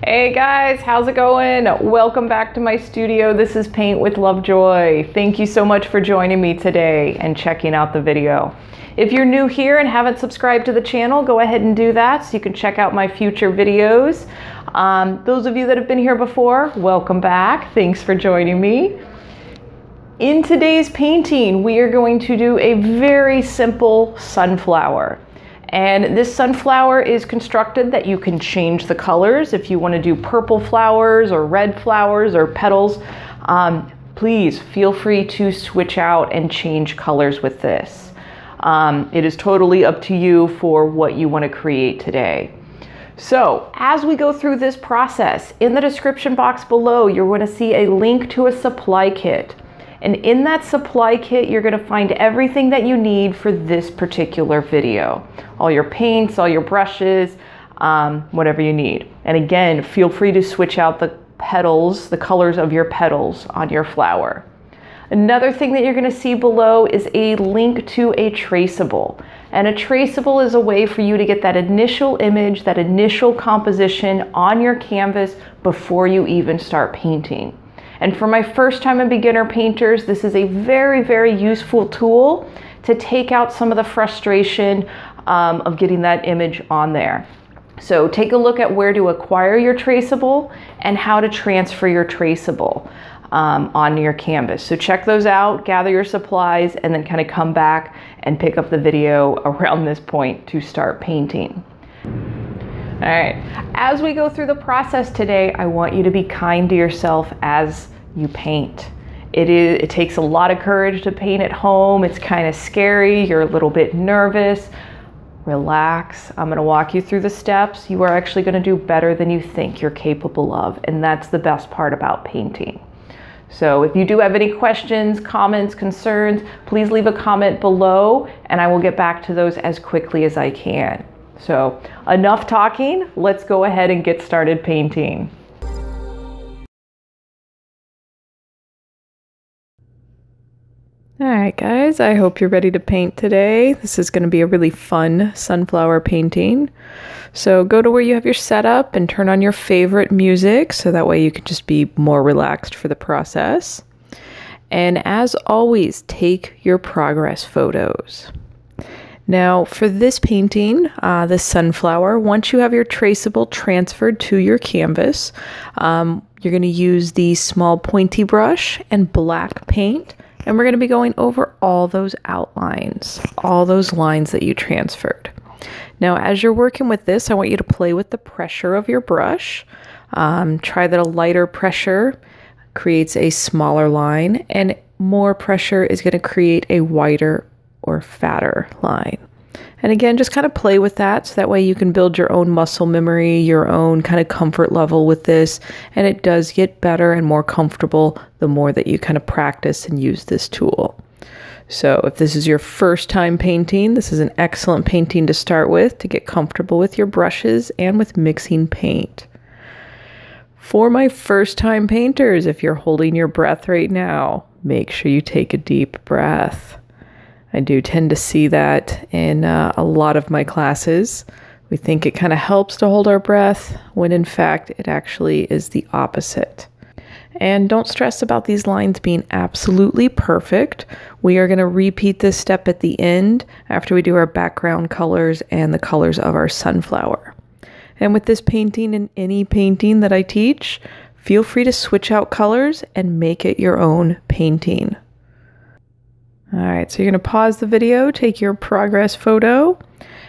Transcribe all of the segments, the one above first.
Hey guys, how's it going? Welcome back to my studio. This is Paint with Lovejoy. Thank you so much for joining me today and checking out the video. If you're new here and haven't subscribed to the channel, go ahead and do that so you can check out my future videos. Those of you that have been here before, welcome back. Thanks for joining me. In today's painting, we are going to do a very simple sunflower. And this sunflower is constructed that you can change the colors. If you want to do purple flowers or red flowers or petals, please feel free to switch out and change colors with this. It is totally up to you for what you want to create today. So as we go through this process, in the description box below, you're going to see a link to a supply kit. And in that supply kit, you're going to find everything that you need for this particular video. All your paints, all your brushes, whatever you need. And again, feel free to switch out the petals, the colors of your petals on your flower. Another thing that you're going to see below is a link to a traceable. And a traceable is a way for you to get that initial image, that initial composition on your canvas before you even start painting. And for my first time beginner painters, this is a very, very useful tool to take out some of the frustration of getting that image on there. So take a look at where to acquire your traceable and how to transfer your traceable on your canvas. So check those out, gather your supplies, and then kind of come back and pick up the video around this point to start painting. All right, as we go through the process today, I want you to be kind to yourself as you paint. It takes a lot of courage to paint at home. It's kind of scary. You're a little bit nervous. Relax. I'm going to walk you through the steps. You are actually going to do better than you think you're capable of, and that's the best part about painting. So if you do have any questions, comments, concerns, please leave a comment below, and I will get back to those as quickly as I can. So enough talking, let's go ahead and get started painting. All right, guys, I hope you're ready to paint today. This is going to be a really fun sunflower painting. So go to where you have your setup and turn on your favorite music so that way you can just be more relaxed for the process. And as always, take your progress photos. Now for this painting, this sunflower, once you have your traceable transferred to your canvas, you're going to use the small pointy brush and black paint, and we're going to be going over all those outlines, all those lines that you transferred. Now as you're working with this, I want you to play with the pressure of your brush. Try that a lighter pressure creates a smaller line, and more pressure is going to create a wider or fatter line. And again, just kind of play with that so that way you can build your own muscle memory, your own kind of comfort level with this. And it does get better and more comfortable the more that you kind of practice and use this tool. So if this is your first time painting, this is an excellent painting to start with to get comfortable with your brushes and with mixing paint. For my first time painters, if you're holding your breath right now, make sure you take a deep breath. I do tend to see that in a lot of my classes. We think it kind of helps to hold our breath, when in fact it actually is the opposite. And don't stress about these lines being absolutely perfect. We are going to repeat this step at the end after we do our background colors and the colors of our sunflower. And with this painting and any painting that I teach, feel free to switch out colors and make it your own painting. All right, so you're going to pause the video, take your progress photo,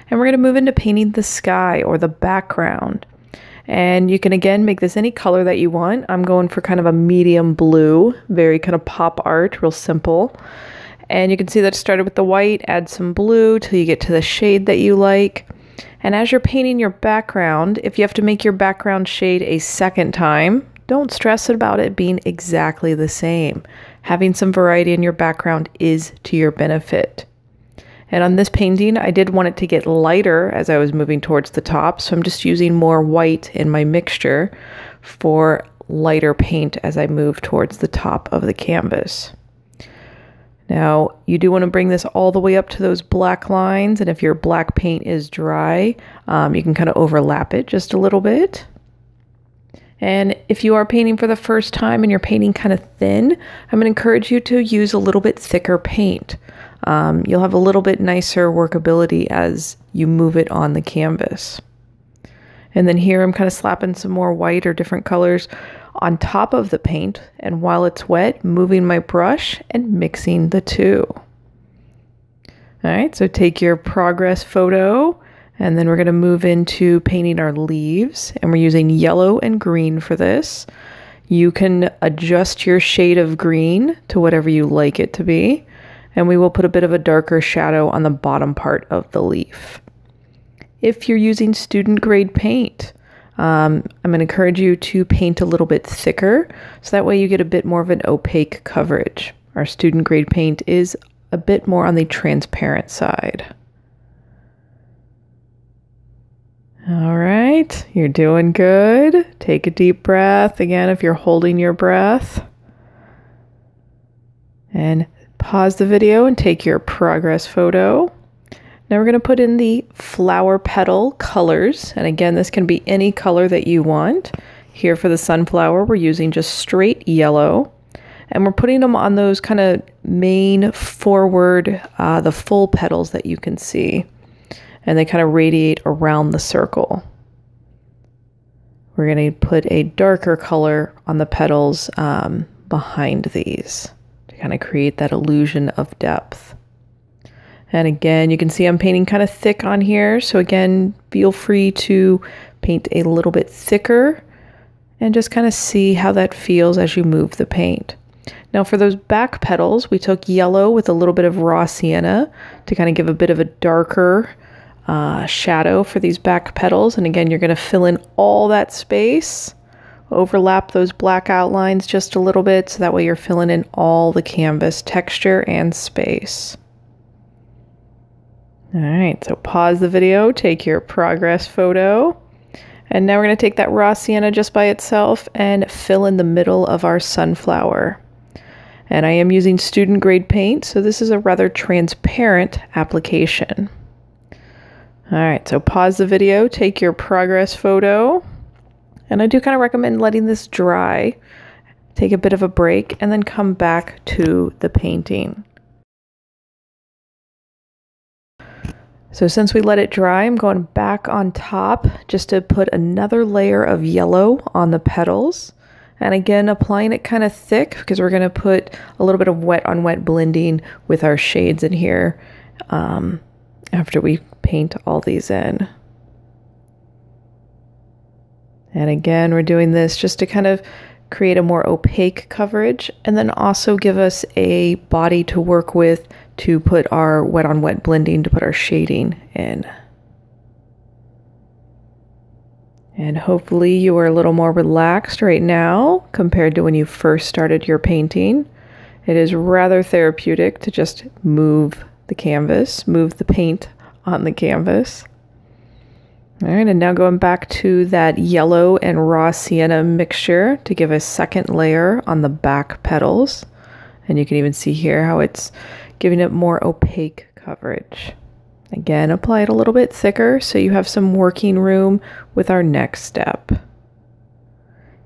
and we're going to move into painting the sky or the background. And you can again make this any color that you want. I'm going for kind of a medium blue, very kind of pop art, real simple. And you can see that it started with the white, add some blue till you get to the shade that you like. And as you're painting your background, if you have to make your background shade a second time, don't stress about it being exactly the same. Having some variety in your background is to your benefit. And on this painting, I did want it to get lighter as I was moving towards the top, so I'm just using more white in my mixture for lighter paint as I move towards the top of the canvas. Now, you do want to bring this all the way up to those black lines, and if your black paint is dry, you can kind of overlap it just a little bit. And if you are painting for the first time and you're painting kind of thin, I'm going to encourage you to use a little bit thicker paint. You'll have a little bit nicer workability as you move it on the canvas. And then here I'm kind of slapping some more white or different colors on top of the paint, and while it's wet, moving my brush and mixing the two. All right, so take your progress photo, and then we're going to move into painting our leaves, and we're using yellow and green for this. You can adjust your shade of green to whatever you like it to be, and we will put a bit of a darker shadow on the bottom part of the leaf. If you're using student grade paint, I'm going to encourage you to paint a little bit thicker, so that way you get a bit more of an opaque coverage. Our student grade paint is a bit more on the transparent side. All right, you're doing good. Take a deep breath. Again, if you're holding your breath. And pause the video and take your progress photo. Now we're going to put in the flower petal colors. And again, this can be any color that you want. Here for the sunflower, we're using just straight yellow. And we're putting them on those kind of main forward, the full petals that you can see. And they kind of radiate around the circle. We're going to put a darker color on the petals behind these to kind of create that illusion of depth. And again, you can see I'm painting kind of thick on here. So again, feel free to paint a little bit thicker and just kind of see how that feels as you move the paint. Now for those back petals, we took yellow with a little bit of raw sienna to kind of give a bit of a darker shadow for these back petals. And again, you're going to fill in all that space, overlap those black outlines just a little bit, so that way you're filling in all the canvas texture and space. All right, so pause the video, take your progress photo, and now we're going to take that raw sienna just by itself and fill in the middle of our sunflower. And I am using student grade paint, so this is a rather transparent application. All right, so pause the video, take your progress photo, and I do kind of recommend letting this dry, take a bit of a break, and then come back to the painting. So since we let it dry, I'm going back on top just to put another layer of yellow on the petals. And again, applying it kind of thick because we're going to put a little bit of wet on wet blending with our shades in here after we paint all these in. And again, we're doing this just to kind of create a more opaque coverage and then also give us a body to work with to put our wet on wet blending, to put our shading in. And hopefully you are a little more relaxed right now compared to when you first started your painting. It is rather therapeutic to just move the canvas, move the paint on the canvas. All right, and now going back to that yellow and raw sienna mixture to give a second layer on the back petals. And you can even see here how it's giving it more opaque coverage. Again, apply it a little bit thicker so you have some working room with our next step.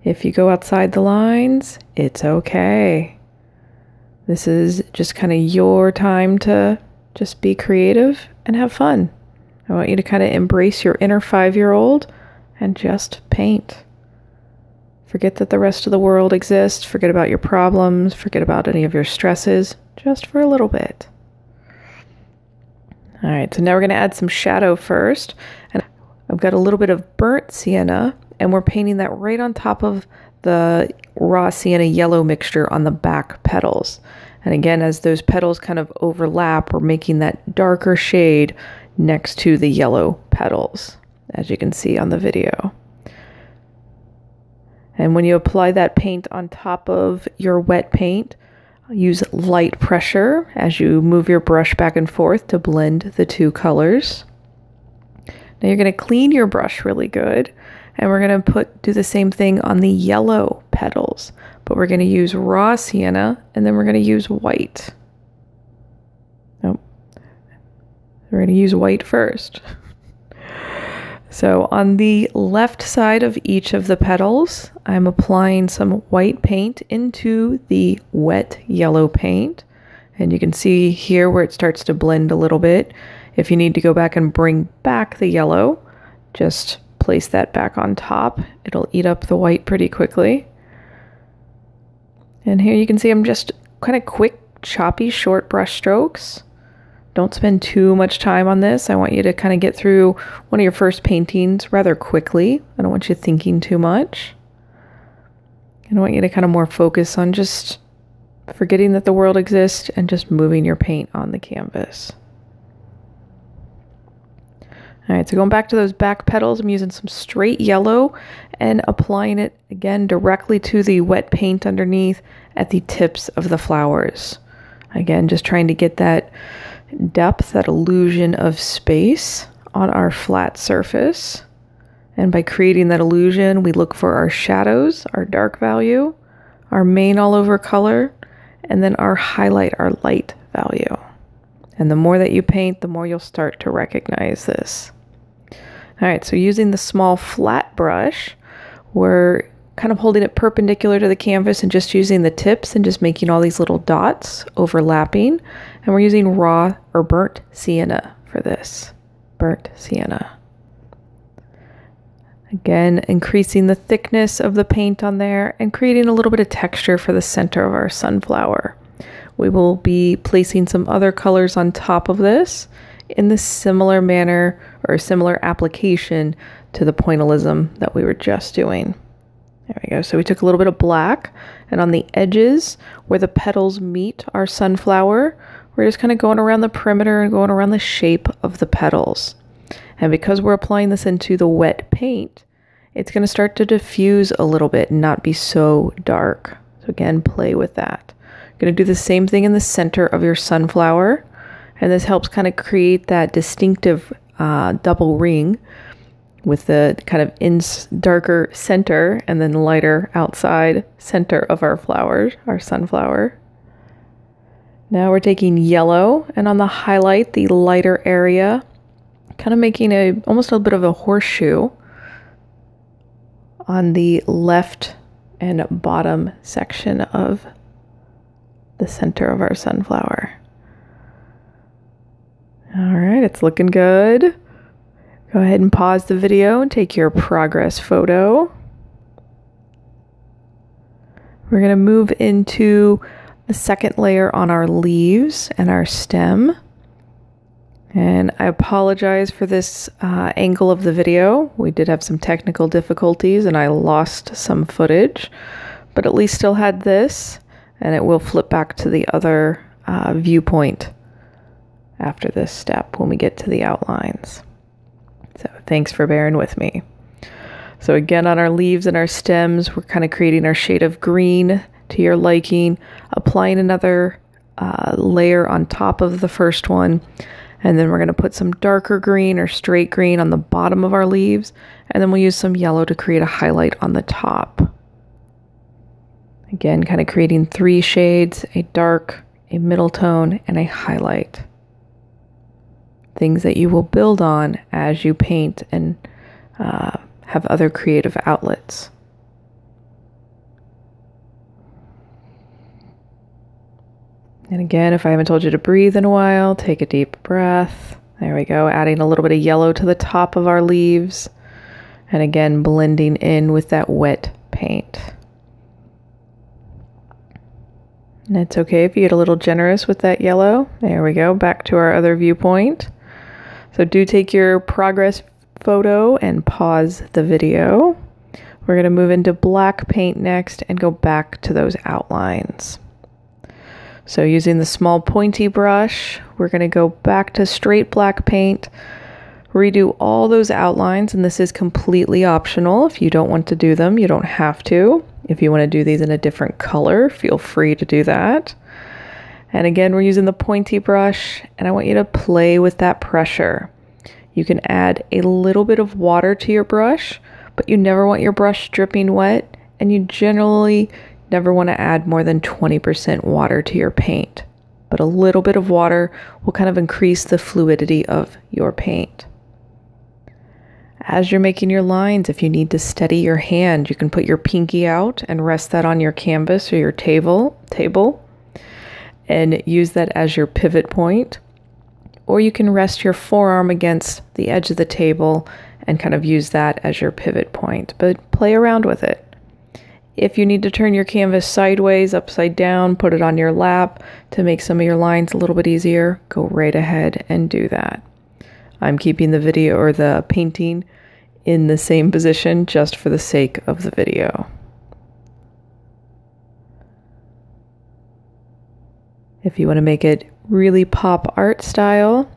If you go outside the lines, it's okay. This is just kind of your time to just be creative and have fun. I want you to kind of embrace your inner 5-year-old and just paint. Forget that the rest of the world exists. Forget about your problems. Forget about any of your stresses, just for a little bit. All right, so now we're going to add some shadow first. And I've got a little bit of burnt sienna, and we're painting that right on top of the raw sienna yellow mixture on the back petals. And again, as those petals kind of overlap, we're making that darker shade next to the yellow petals, as you can see on the video. And when you apply that paint on top of your wet paint, use light pressure as you move your brush back and forth to blend the two colors. Now you're going to clean your brush really good, and we're going to do the same thing on the yellow petals, but we're going to use raw sienna, and then we're going to use white. We're going to use white first. So on the left side of each of the petals, I'm applying some white paint into the wet yellow paint. And you can see here where it starts to blend a little bit. If you need to go back and bring back the yellow, just place that back on top. It'll eat up the white pretty quickly. And here you can see I'm just kind of quick, choppy, short brush strokes. Don't spend too much time on this. I want you to kind of get through one of your first paintings rather quickly. I don't want you thinking too much. I want you to kind of more focus on just forgetting that the world exists and just moving your paint on the canvas. All right, so going back to those back petals, I'm using some straight yellow and applying it again directly to the wet paint underneath at the tips of the flowers. Again, just trying to get that depth, that illusion of space on our flat surface. And by creating that illusion, we look for our shadows, our dark value, our main all over color, and then our highlight, our light value. And the more that you paint, the more you'll start to recognize this. All right, so using the small flat brush, we're kind of holding it perpendicular to the canvas and just using the tips and just making all these little dots overlapping. And we're using raw or burnt sienna for this. Burnt sienna. Again, increasing the thickness of the paint on there and creating a little bit of texture for the center of our sunflower. We will be placing some other colors on top of this in the similar manner or similar application to the pointillism that we were just doing. There we go. So we took a little bit of black, and on the edges where the petals meet our sunflower, we're just kind of going around the perimeter and going around the shape of the petals. And because we're applying this into the wet paint, it's going to start to diffuse a little bit and not be so dark. So again, play with that. You're going to do the same thing in the center of your sunflower. And this helps kind of create that distinctive double ring with the kind of darker center and then lighter outside center of our flowers, our sunflower. Now we're taking yellow, and on the highlight, the lighter area, kind of making almost a bit of a horseshoe on the left and bottom section of the center of our sunflower. All right, it's looking good. Go ahead and pause the video and take your progress photo. We're going to move into the second layer on our leaves and our stem. And I apologize for this angle of the video. We did have some technical difficulties and I lost some footage, but at least still had this, and it will flip back to the other viewpoint after this step when we get to the outlines. So thanks for bearing with me. So again, on our leaves and our stems, we're kind of creating our shade of green to your liking, applying another layer on top of the first one. And then we're going to put some darker green or straight green on the bottom of our leaves. And then we'll use some yellow to create a highlight on the top. Again, kind of creating three shades, a dark, a middle tone, and a highlight. Things that you will build on as you paint and have other creative outlets. And again, if I haven't told you to breathe in a while, take a deep breath. There we go, adding a little bit of yellow to the top of our leaves. And again, blending in with that wet paint. And it's okay if you get a little generous with that yellow. There we go, back to our other viewpoint. So do take your progress photo and pause the video. We're going to move into black paint next and go back to those outlines. So using the small pointy brush, we're going to go back to straight black paint, redo all those outlines, and this is completely optional. If you don't want to do them, you don't have to. If you want to do these in a different color, feel free to do that. And again, we're using the pointy brush, and I want you to play with that pressure. You can add a little bit of water to your brush, but you never want your brush dripping wet, and you generally never want to add more than 20% water to your paint. But a little bit of water will kind of increase the fluidity of your paint. As you're making your lines, if you need to steady your hand, you can put your pinky out and rest that on your canvas or your table and use that as your pivot point. Or you can rest your forearm against the edge of the table and kind of use that as your pivot point, but play around with it. If you need to turn your canvas sideways, upside down, put it on your lap to make some of your lines a little bit easier, go right ahead and do that. I'm keeping the video or the painting in the same position just for the sake of the video. If you want to make it really pop art style,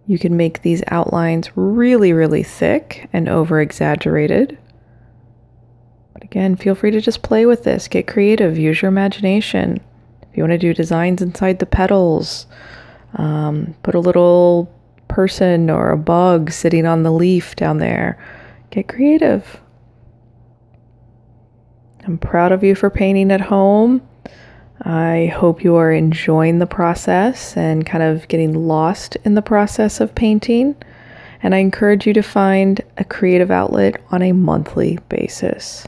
you can make these outlines really, really thick and over exaggerated. But again, feel free to just play with this, get creative, use your imagination. If you want to do designs inside the petals, put a little person or a bug sitting on the leaf down there. Get creative. I'm proud of you for painting at home. I hope you are enjoying the process and kind of getting lost in the process of painting. And I encourage you to find a creative outlet on a monthly basis.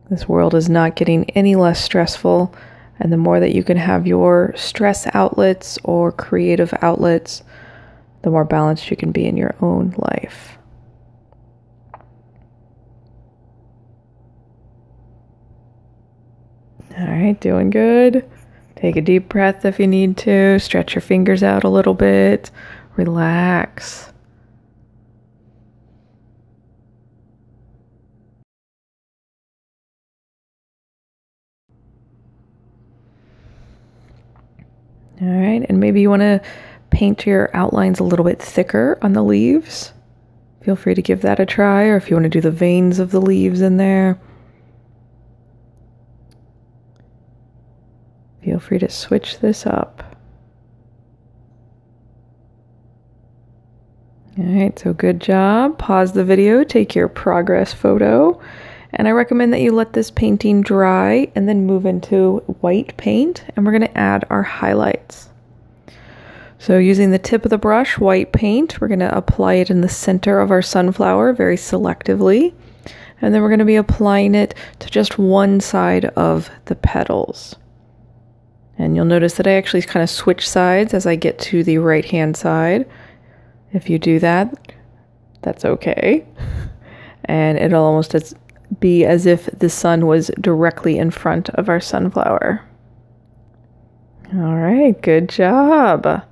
This world is not getting any less stressful, and the more that you can have your stress outlets or creative outlets, the more balanced you can be in your own life. All right, doing good. Take a deep breath if you need to. Stretch your fingers out a little bit. Relax. All right, and maybe you want to paint your outlines a little bit thicker on the leaves. Feel free to give that a try, or if you want to do the veins of the leaves in there, feel free to switch this up. All right, so good job. Pause the video, take your progress photo, and I recommend that you let this painting dry and then move into white paint, and we're going to add our highlights. So using the tip of the brush, white paint, we're going to apply it in the center of our sunflower very selectively. And then we're going to be applying it to just one side of the petals. And you'll notice that I actually kind of switch sides as I get to the right-hand side. If you do that, that's okay. And it'll almost be as if the sun was directly in front of our sunflower. All right, good job.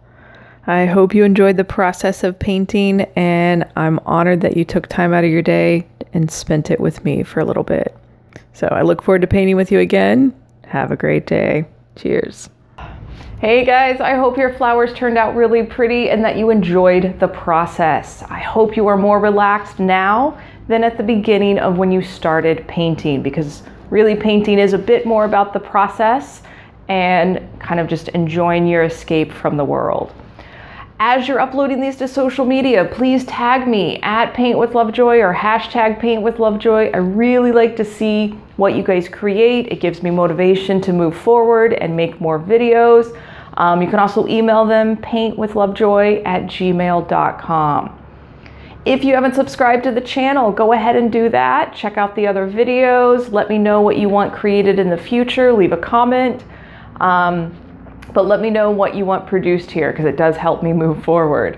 I hope you enjoyed the process of painting, and I'm honored that you took time out of your day and spent it with me for a little bit. So I look forward to painting with you again. Have a great day. Cheers. Hey guys, I hope your flowers turned out really pretty and that you enjoyed the process. I hope you are more relaxed now than at the beginning of when you started painting, because really painting is a bit more about the process and kind of just enjoying your escape from the world. As you're uploading these to social media, please tag me at @paintwithlovejoy or #paintwithlovejoy. I really like to see what you guys create. It gives me motivation to move forward and make more videos. You can also email them, paintwithlovejoy@gmail.com. If you haven't subscribed to the channel, go ahead and do that. Check out the other videos. Let me know what you want created in the future. Leave a comment. But let me know what you want produced here, because it does help me move forward.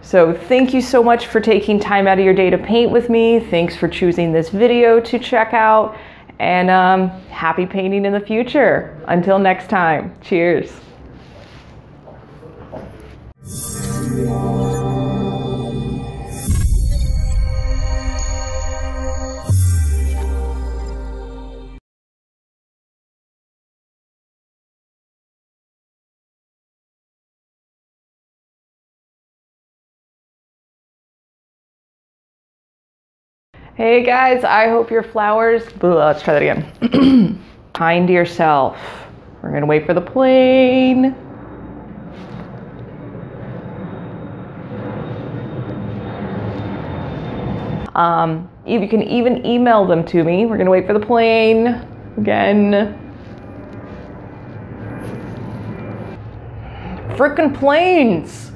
So thank you so much for taking time out of your day to paint with me. Thanks for choosing this video to check out, and happy painting in the future. Until next time, cheers. Hey guys, I hope your flowers, let's try that again. Kind to yourself. We're gonna wait for the plane. You can even email them to me. We're gonna wait for the plane again. Frickin' planes.